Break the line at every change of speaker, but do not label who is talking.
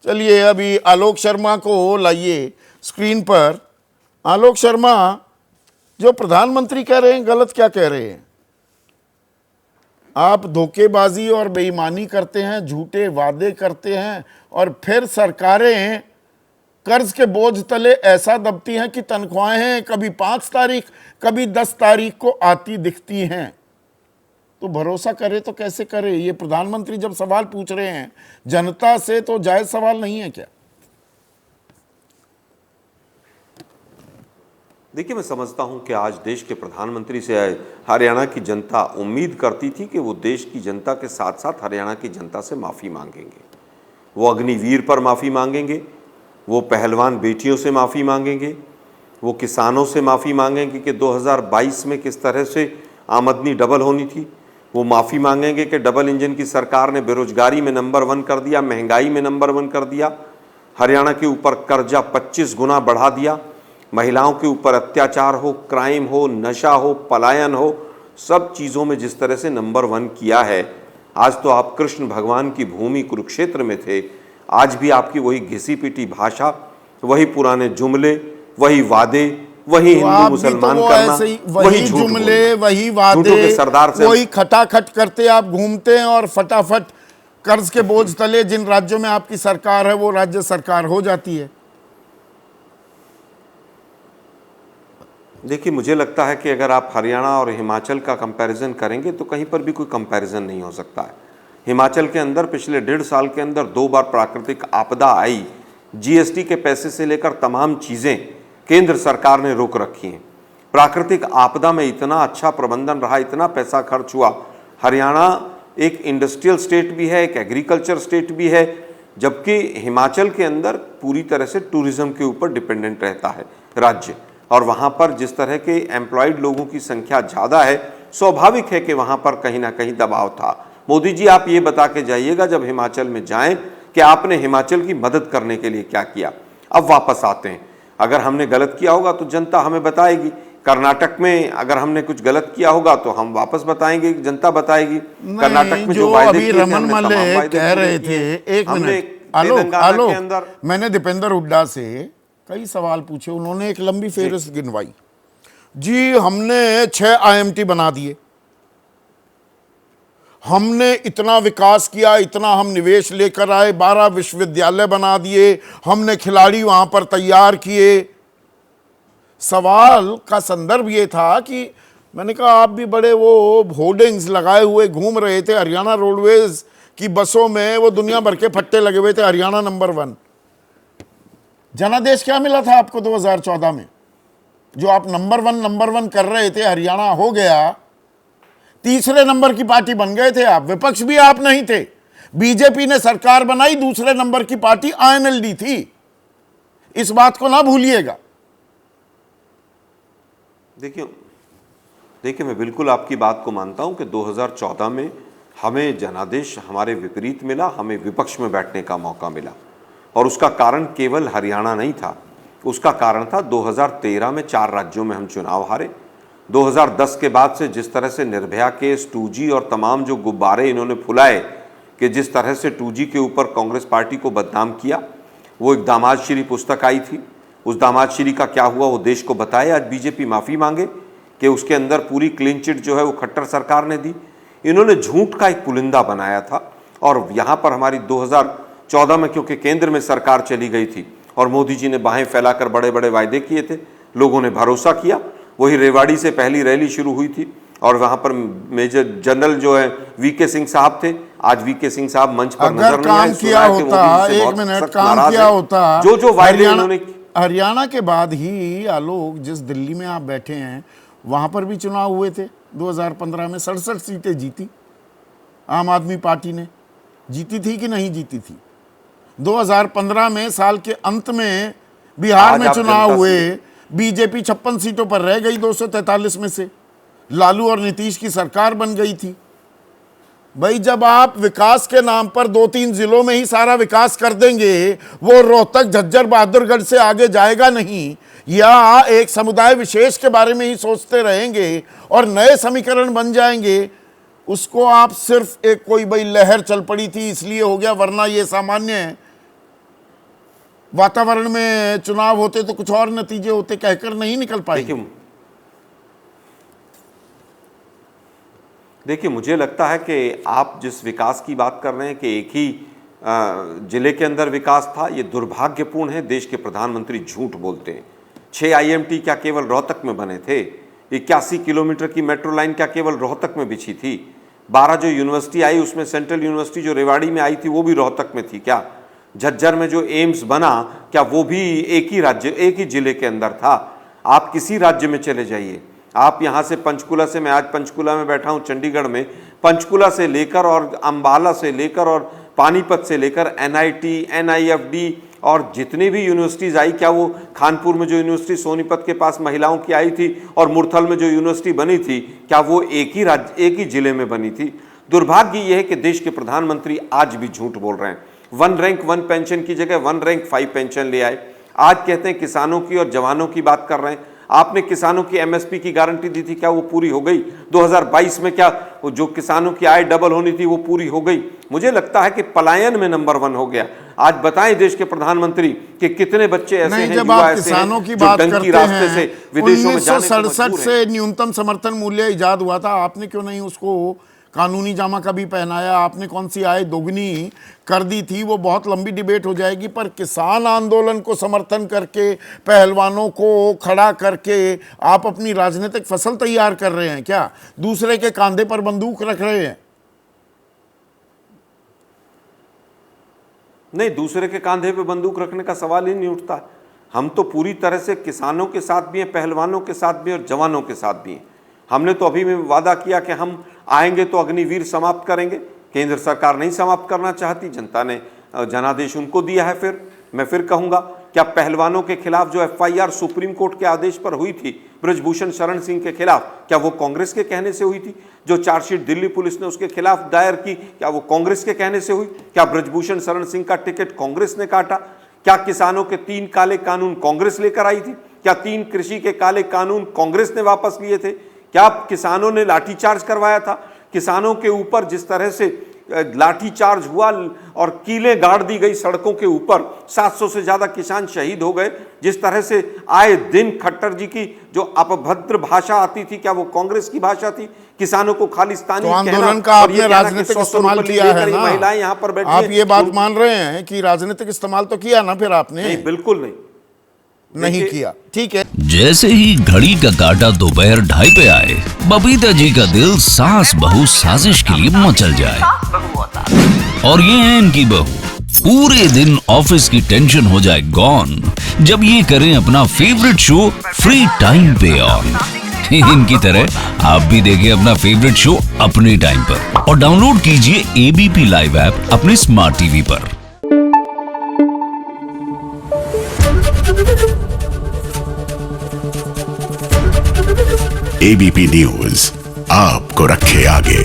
चलिए अभी आलोक शर्मा को लाइए स्क्रीन पर। आलोक शर्मा, जो प्रधानमंत्री कह रहे हैं गलत क्या कह रहे हैं? आप धोखेबाजी और बेईमानी करते हैं, झूठे वादे करते हैं और फिर सरकारें कर्ज के बोझ तले ऐसा दबती हैं कि तनख्वाहें कभी 5 तारीख कभी 10 तारीख को आती दिखती हैं। तो भरोसा करे तो कैसे करे? ये प्रधानमंत्री जब सवाल पूछ रहे हैं जनता से, तो जायज सवाल नहीं है क्या?
देखिए, मैं समझता हूं कि आज देश के प्रधानमंत्री से हरियाणा की जनता उम्मीद करती थी कि वो देश की जनता के साथ साथ हरियाणा की जनता से माफ़ी मांगेंगे। वो अग्निवीर पर माफ़ी मांगेंगे, वो पहलवान बेटियों से माफ़ी मांगेंगे, वो किसानों से माफ़ी मांगेंगे कि 2022 में किस तरह से आमदनी डबल होनी थी। वो माफ़ी मांगेंगे कि डबल इंजन की सरकार ने बेरोजगारी में नंबर 1 कर दिया, महंगाई में नंबर 1 कर दिया, हरियाणा के ऊपर कर्जा 25 गुना बढ़ा दिया, महिलाओं के ऊपर अत्याचार हो, क्राइम हो, नशा हो, पलायन हो, सब चीज़ों में जिस तरह से नंबर 1 किया है। आज तो आप कृष्ण भगवान की भूमि कुरुक्षेत्र में थे, आज भी आपकी वही घिसी पिटी भाषा, वही पुराने जुमले, वही वादे, वही
तो
हिंदू मुसलमान
तो
करना,
वही जुमले, वही वादे,
सरदार से
वही खटाखट करते आप घूमते हैं और फटाफट कर्ज के बोझ तले जिन राज्यों में आपकी सरकार है वो राज्य सरकार हो जाती है।
देखिए, मुझे लगता है कि अगर आप हरियाणा और हिमाचल का कंपैरिजन करेंगे तो कहीं पर भी कोई कंपैरिजन नहीं हो सकता है। हिमाचल के अंदर पिछले 1.5 साल के अंदर 2 बार प्राकृतिक आपदा आई, जीएसटी के पैसे से लेकर तमाम चीज़ें केंद्र सरकार ने रोक रखी हैं। प्राकृतिक आपदा में इतना अच्छा प्रबंधन रहा, इतना पैसा खर्च हुआ। हरियाणा एक इंडस्ट्रियल स्टेट भी है, एक एग्रीकल्चर स्टेट भी है, जबकि हिमाचल के अंदर पूरी तरह से टूरिज्म के ऊपर डिपेंडेंट रहता है राज्य। और वहाँ पर जिस तरह के एम्प्लॉयड लोगों की संख्या ज़्यादा है, स्वाभाविक है कि वहाँ पर कहीं ना कहीं दबाव था। मोदी जी, आप ये बता के जाइएगा जब हिमाचल में जाएं कि आपने हिमाचल की मदद करने के लिए क्या किया। अब वापस आते हैं, अगर हमने गलत किया होगा तो जनता हमें बताएगी। कर्नाटक में अगर हमने कुछ गलत किया होगा तो हम वापस बताएंगे, जनता बताएगी। कर्नाटक में जो वायदे किए थे,
रमन मल्ले कह रहे थे, एक मिनट आलोक, मैंने दीपेंद्र हुड्डा से कई सवाल पूछे, उन्होंने एक लंबी फेहरिस्त गिनवाई जी। हमने 6 आईएमटी बना दिए, हमने इतना विकास किया, इतना हम निवेश लेकर आए, 12 विश्वविद्यालय बना दिए, हमने खिलाड़ी वहां पर तैयार किए। सवाल का संदर्भ ये था कि मैंने कहा आप भी बड़े वो होर्डिंग्स लगाए हुए घूम रहे थे हरियाणा रोडवेज की बसों में, वो दुनिया भर के फट्टे लगे हुए थे, हरियाणा नंबर 1। जनादेश क्या मिला था आपको 2014 में? जो आप नंबर वन कर रहे थे, हरियाणा हो गया, तीसरे नंबर की पार्टी बन गए थे आप। विपक्ष भी आप नहीं थे, बीजेपी ने सरकार बनाई, दूसरे नंबर की पार्टी आईएनएलडी थी। इस बात को ना भूलिएगा।
देखिए, मैं बिल्कुल आपकी बात को मानता हूं कि 2014 में हमें जनादेश हमारे विपरीत मिला, हमें विपक्ष में बैठने का मौका मिला। और उसका कारण केवल हरियाणा नहीं था, उसका कारण था 2013 में 4 राज्यों में हम चुनाव हारे। 2010 के बाद से जिस तरह से निर्भया केस, 2G और तमाम जो गुब्बारे इन्होंने फुलाए कि जिस तरह से 2G के ऊपर कांग्रेस पार्टी को बदनाम किया, वो एक दामादश्री पुस्तक आई थी, उस दामादश्री का क्या हुआ वो देश को बताए। आज बीजेपी माफ़ी मांगे कि उसके अंदर पूरी क्लीन चिट जो है वो खट्टर सरकार ने दी। इन्होंने झूठ का एक पुलिंदा बनाया था। और यहाँ पर हमारी 2014 में क्योंकि केंद्र में सरकार चली गई थी और मोदी जी ने बाहें फैलाकर बड़े बड़े वायदे किए थे, लोगों ने भरोसा किया। वही रेवाड़ी से पहली रैली शुरू हुई थी और वहां पर मेजर जनरल जो है वीके सिंह साहब थे। आज वीके सिंह साहब मंच पर नजर नहीं आए।
किया होता, एक मिनट काम किया होता,
जो वायदे उन्होंने।
हरियाणा के बाद ही आलोक, जिस दिल्ली में आप बैठे हैं वहां पर भी चुनाव हुए थे 2015 में, 67 सीटें जीती आम आदमी पार्टी ने। जीती थी कि नहीं जीती थी? 2015 में साल के अंत में बिहार में चुनाव हुए, बीजेपी 56 सीटों पर रह गई 243 में से, लालू और नीतीश की सरकार बन गई थी। भाई, जब आप विकास के नाम पर 2-3 जिलों में ही सारा विकास कर देंगे, वो रोहतक, झज्जर, बहादुरगढ़ से आगे जाएगा नहीं, या एक समुदाय विशेष के बारे में ही सोचते रहेंगे और नए समीकरण बन जाएंगे, उसको आप सिर्फ एक कोई भाई लहर चल पड़ी थी इसलिए हो गया, वरना ये सामान्य है। वातावरण में चुनाव होते तो कुछ और नतीजे होते, कहकर नहीं निकल पाएंगे।
देखिए, मुझे लगता है कि आप जिस विकास की बात कर रहे हैं कि एक ही जिले के अंदर विकास था, ये दुर्भाग्यपूर्ण है। देश के प्रधानमंत्री झूठ बोलते हैं। 6 IMT क्या केवल रोहतक में बने थे? 81 किलोमीटर की मेट्रो लाइन क्या केवल रोहतक में बिछी थी? 12 जो यूनिवर्सिटी आई उसमें सेंट्रल यूनिवर्सिटी जो रेवाड़ी में आई थी वो भी रोहतक में थी क्या? झज्जर में जो एम्स बना क्या वो भी एक ही राज्य, एक ही जिले के अंदर था? आप किसी राज्य में चले जाइए, आप यहाँ से पंचकुला से, मैं आज पंचकुला में बैठा हूँ चंडीगढ़ में, पंचकुला से लेकर और अंबाला से लेकर और पानीपत से लेकर NIT, NIFD और जितनी भी यूनिवर्सिटीज़ आई, क्या वो कानपुर में जो यूनिवर्सिटी सोनीपत के पास महिलाओं की आई थी और मुरथल में जो यूनिवर्सिटी बनी थी, क्या वो एक ही राज्य, एक ही जिले में बनी थी? दुर्भाग्य ये है कि देश के प्रधानमंत्री आज भी झूठ बोल रहे हैं। 1 रैंक 1 पेंशन की जगह 1 रैंक 5 पेंशन ले आए। आज कहते हैं किसानों की और जवानों की बात कर रहे हैं। आपने किसानों की MSP की गारंटी दी थी, क्या वो पूरी हो गई? 2022 में क्या जो किसानों की आय डबल होनी थी वो पूरी हो गई? मुझे लगता है कि पलायन में नंबर 1 हो गया। आज बताएं देश के प्रधानमंत्री कि कितने बच्चे ऐसे हैं,
जब आप किसानों की बात करते हैं,
विदेशों में जाने
1967 से न्यूनतम समर्थन मूल्य इजाद हुआ था, आपने क्यों नहीं उसको कानूनी जामा कभी पहनाया? आपने कौन सी आय दोगुनी कर दी थी? वो बहुत लंबी डिबेट हो जाएगी, पर किसान आंदोलन को समर्थन करके, पहलवानों को खड़ा करके आप अपनी राजनीतिक फसल तैयार कर रहे हैं क्या? दूसरे के कांधे पर बंदूक रख रहे हैं?
नहीं, दूसरे के कांधे पे बंदूक रखने का सवाल ही नहीं उठता। हम तो पूरी तरह से किसानों के साथ भी हैं, पहलवानों के साथ भी और जवानों के साथ भी हैं। हमने तो अभी में वादा किया कि हम आएंगे तो अग्निवीर समाप्त करेंगे। केंद्र सरकार नहीं समाप्त करना चाहती, जनता ने जनादेश उनको दिया है। फिर मैं फिर कहूँगा, क्या पहलवानों के खिलाफ जो FIR सुप्रीम कोर्ट के आदेश पर हुई थी ब्रजभूषण शरण सिंह के खिलाफ, क्या वो कांग्रेस के कहने से हुई थी? जो चार्जशीट दिल्ली पुलिस ने उसके खिलाफ दायर की, क्या वो कांग्रेस के कहने से हुई? क्या ब्रजभूषण शरण सिंह का टिकट कांग्रेस ने काटा? क्या किसानों के 3 काले कानून कांग्रेस लेकर आई थी? क्या 3 कृषि के काले कानून कांग्रेस ने वापस लिए थे? क्या किसानों ने लाठीचार्ज करवाया था? किसानों के ऊपर जिस तरह से लाठीचार्ज हुआ और कीलें गाड़ दी गई सड़कों के ऊपर, 700 से ज्यादा किसान शहीद हो गए। जिस तरह से आए दिन खट्टर जी की जो अपभद्र भाषा आती थी, क्या वो कांग्रेस की भाषा थी? किसानों को खालिस्तानी
तो आंदोलन का आपने राजनीतिक इस्तेमाल किया है ना?
महिलाएं यहाँ पर बैठी,
आप ये बात मान रहे हैं कि राजनीतिक इस्तेमाल तो किया ना फिर आपने?
नहीं, बिल्कुल
नहीं किया। ठीक है।
जैसे ही घड़ी का काटा दोपहर 2:30 पे आए, बबीता जी का दिल सास बहू साजिश के लिए मचल जाए। और ये है इनकी बहू, पूरे दिन ऑफिस की टेंशन हो जाए गॉन जब ये करें अपना फेवरेट शो फ्री टाइम पे ऑन। इनकी तरह आप भी देखें अपना फेवरेट शो अपने टाइम पर और डाउनलोड कीजिए ABP लाइव ऐप अपने स्मार्ट टीवी पर।
ABP न्यूज आपको रखे आगे।